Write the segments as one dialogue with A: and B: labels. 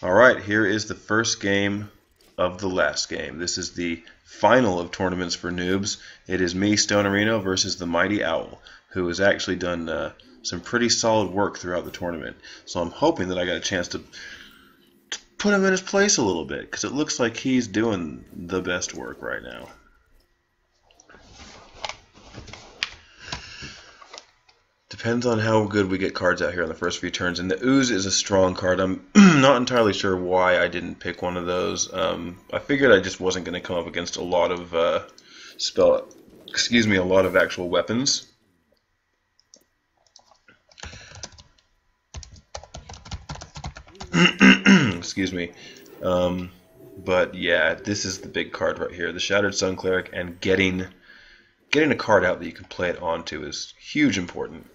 A: Alright, here is the first game of the last game. This is the final of Tournaments for Noobs. It is me, Stonerino, versus the Mighty Owl, who has actually done some pretty solid work throughout the tournament. So I'm hoping that I got a chance to put him in his place a little bit, because it looks like he's doing the best work right now. Depends on how good we get cards out here on the first few turns. And the Ooze is a strong card. I'm not entirely sure why I didn't pick one of those. I figured I just wasn't going to come up against a lot of a lot of actual weapons. Excuse me. But yeah, this is the big card right here. The Shattered Sun Cleric, and getting a card out that you can play it onto is huge important.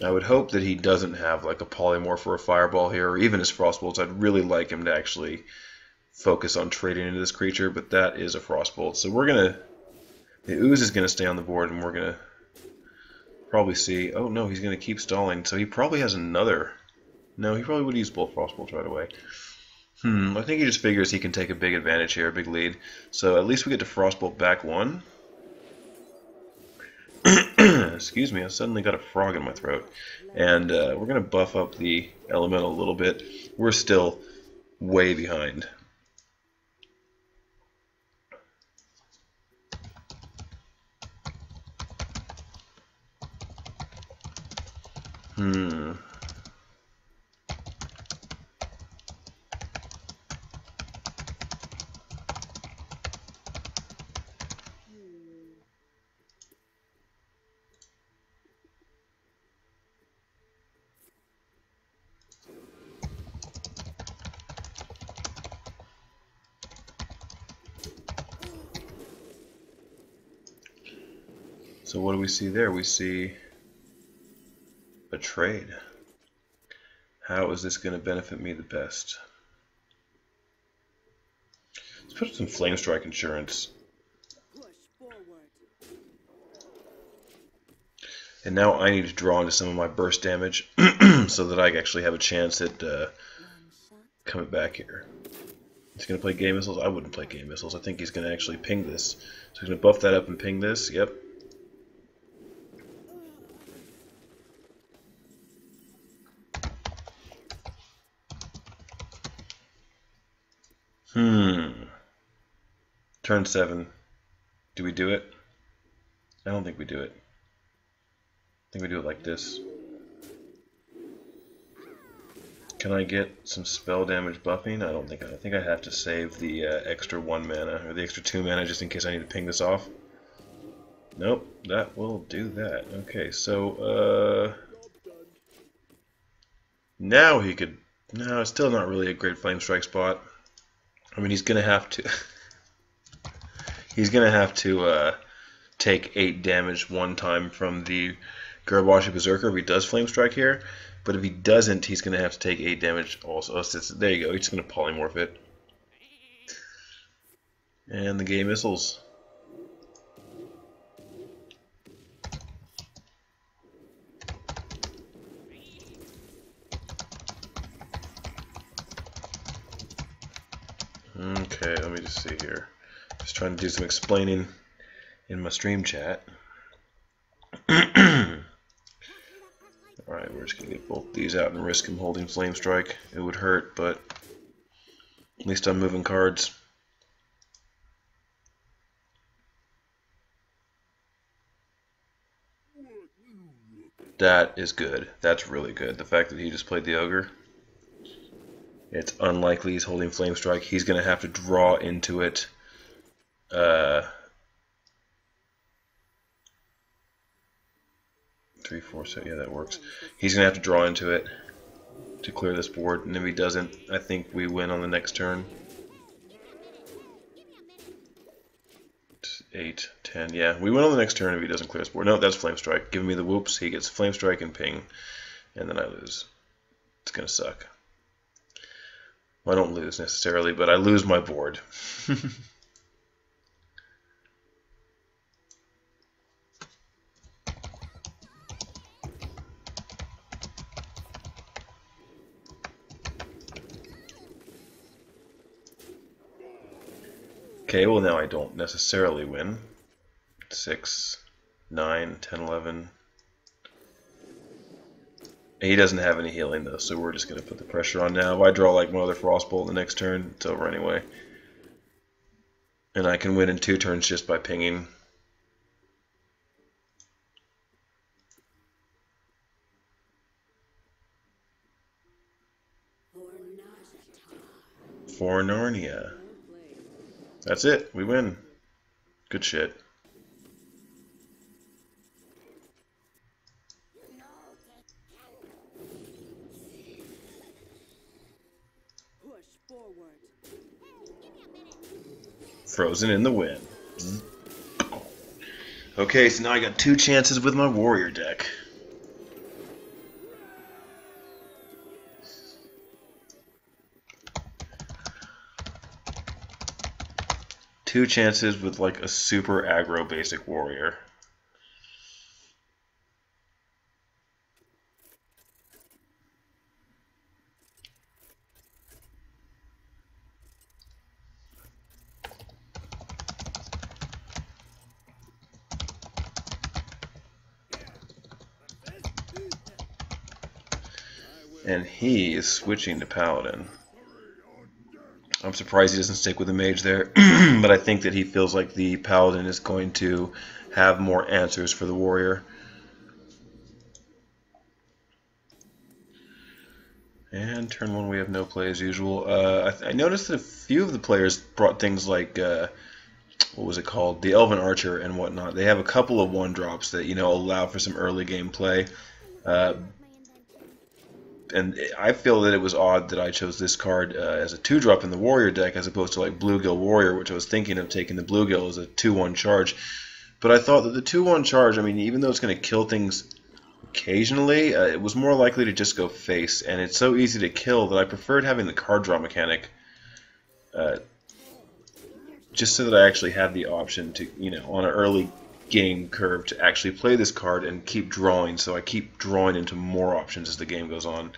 A: I would hope that he doesn't have like a polymorph or a fireball here, or even his frostbolts. I'd really like him to actually focus on trading into this creature, but that is a frostbolt. So the Ooze is gonna stay on the board, and we're gonna probably see. Oh no, he's gonna keep stalling. So he probably has another. No, he probably would use both frostbolts right away. I think he just figures he can take a big advantage here, a big lead. So at least we get to frostbolt back one. Excuse me, I suddenly got a frog in my throat. And we're going to buff up the elemental a little bit. We're still way behind. So what do we see there? We see a trade. How is this going to benefit me the best? Let's put up some Flame Strike insurance. And now I need to draw into some of my burst damage so that I actually have a chance at coming back here. He's going to play Game Missiles? I wouldn't play Game Missiles. I think he's going to actually ping this. So he's going to buff that up and ping this. Yep. Turn 7. Do we do it? I don't think we do it. I think we do it like this. Can I get some spell damage buffing? I don't think. I think I have to save the extra 1 mana, or the extra 2 mana, just in case I need to ping this off. Nope, that will do that. Okay, so now he could. No, it's still not really a great Flame Strike spot. I mean, he's gonna have to. He's gonna have to take 8 damage one time from the Gurbashi Berserker if he does Flame Strike here. But if he doesn't, he's going to have to take 8 damage also. There you go. He's just going to polymorph it. And the Game Missiles. Okay, let me just see here. Just trying to do some explaining in my stream chat. Alright, we're just going to get both these out and risk him holding Flame Strike. It would hurt, but at least I'm moving cards. That is good. That's really good. The fact that he just played the Ogre. It's unlikely he's holding Flame Strike. He's going to have to draw into it. 3, 4, 6, yeah, that works. He's going to have to draw into it to clear this board, and if he doesn't, I think we win on the next turn. 8, 10, yeah, we win on the next turn if he doesn't clear this board. No, that's Flame Strike. Give me the whoops, he gets Flame Strike and ping, and then I lose. It's going to suck. Well, I don't lose necessarily, but I lose my board. Okay, well now I don't necessarily win. 6, 9, 10, 11. He doesn't have any healing though, so we're just going to put the pressure on now. If I draw like one other Frostbolt the next turn, it's over anyway. And I can win in 2 turns just by pinging. For Narnia. That's it. We win. Good shit. Frozen in the wind. Okay, so now I got 2 chances with my warrior deck. Two chances with like a super aggro basic warrior. And he is switching to Paladin. I'm surprised he doesn't stick with the mage there, but I think that he feels like the Paladin is going to have more answers for the warrior. And turn 1 we have no play as usual. I noticed that a few of the players brought things like, what was it called? The Elven Archer and whatnot. They have a couple of 1-drops that, you know, allow for some early game play. And I feel that it was odd that I chose this card as a 2-drop in the Warrior deck as opposed to like Bluegill Warrior, which I was thinking of taking the Bluegill as a 2-1 charge. But I thought that the 2-1 charge, I mean, even though it's going to kill things occasionally, it was more likely to just go face. And it's so easy to kill that I preferred having the card draw mechanic just so that I actually had the option to, you know, on an early game curve to actually play this card and keep drawing, so I keep drawing into more options as the game goes on.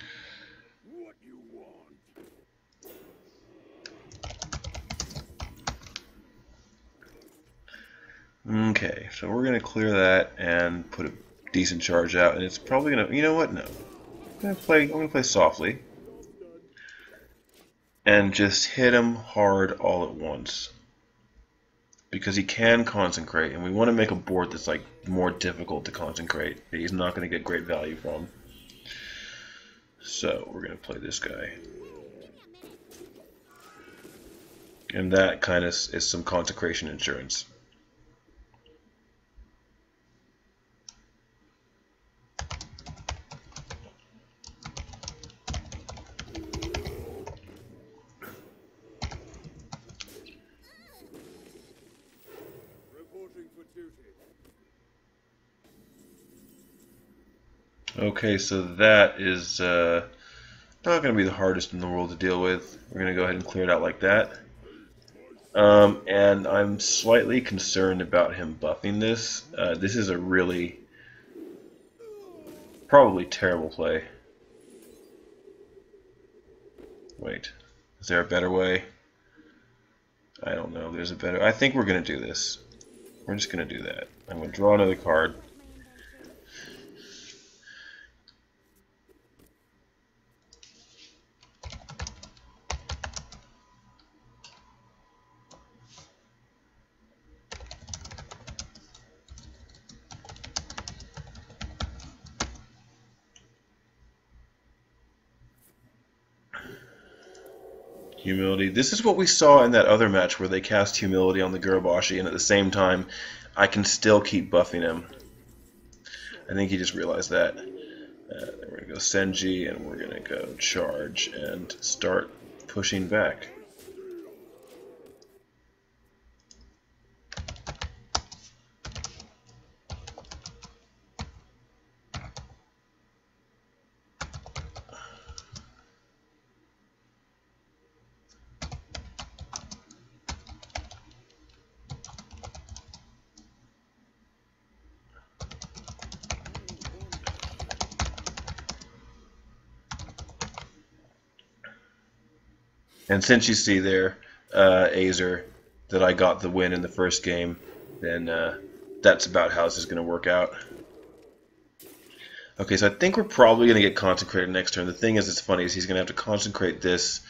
A: Okay, so we're going to clear that and put a decent charge out, and it's probably going to, you know what, no. I'm going to play softly and just hit him hard all at once. Because he can concentrate, and we want to make a board that's like more difficult to concentrate, that he's not going to get great value from. So we're going to play this guy. And that kind of is some consecration insurance. Okay, so that is not going to be the hardest in the world to deal with. We're going to go ahead and clear it out like that. And I'm slightly concerned about him buffing this. This is a really, probably terrible play. Wait, is there a better way? I don't know. There's a better. I think we're going to do this. We're just going to do that. I'm going to draw another card. Humility. This is what we saw in that other match where they cast Humility on the Gurubashi, and at the same time, I can still keep buffing him. I think he just realized that. Then we're going to go Senji, and we're going to go Charge and start pushing back. And since you see there, Azer that I got the win in the first game, then that's about how this is going to work out. Okay, so I think we're probably going to get consecrated next turn. The thing is, it's funny, is he's going to have to consecrate this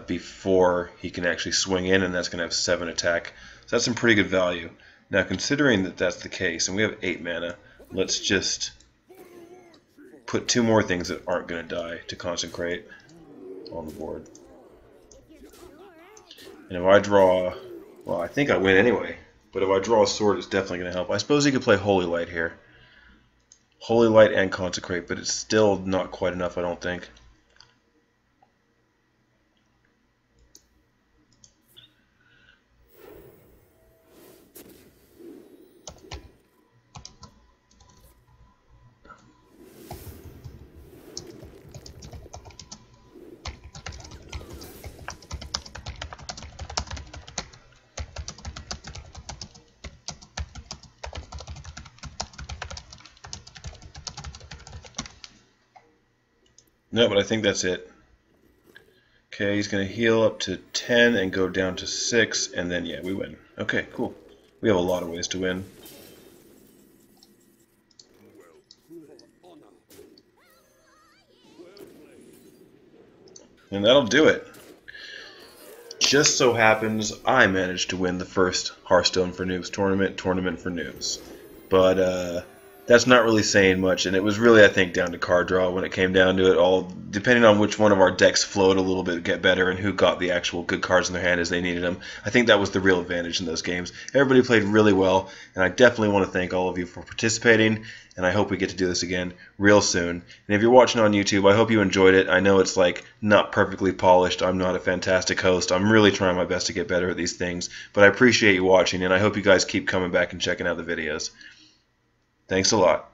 A: before he can actually swing in, and that's going to have 7 attack. So that's some pretty good value. Now, considering that that's the case, and we have 8 mana, let's just put 2 more things that aren't going to die to consecrate on the board. And if I draw, well, I think I win anyway, but if I draw a sword, it's definitely going to help. I suppose he could play Holy Light here. Holy Light and Consecrate, but it's still not quite enough, I don't think. No, but I think that's it. Okay, he's going to heal up to 10 and go down to 6, and then, yeah, we win. Okay, cool. We have a lot of ways to win. And that'll do it. Just so happens I managed to win the first Hearthstone for Noobs tournament for Noobs. But, that's not really saying much, and it was really, I think, down to card draw when it came down to it. All depending on which one of our decks flowed a little bit, get better, and who got the actual good cards in their hand as they needed them. I think that was the real advantage in those games. Everybody played really well, and I definitely want to thank all of you for participating, and I hope we get to do this again real soon. And if you're watching on YouTube, I hope you enjoyed it. I know it's like not perfectly polished. I'm not a fantastic host. I'm really trying my best to get better at these things, but I appreciate you watching, and I hope you guys keep coming back and checking out the videos. Thanks a lot.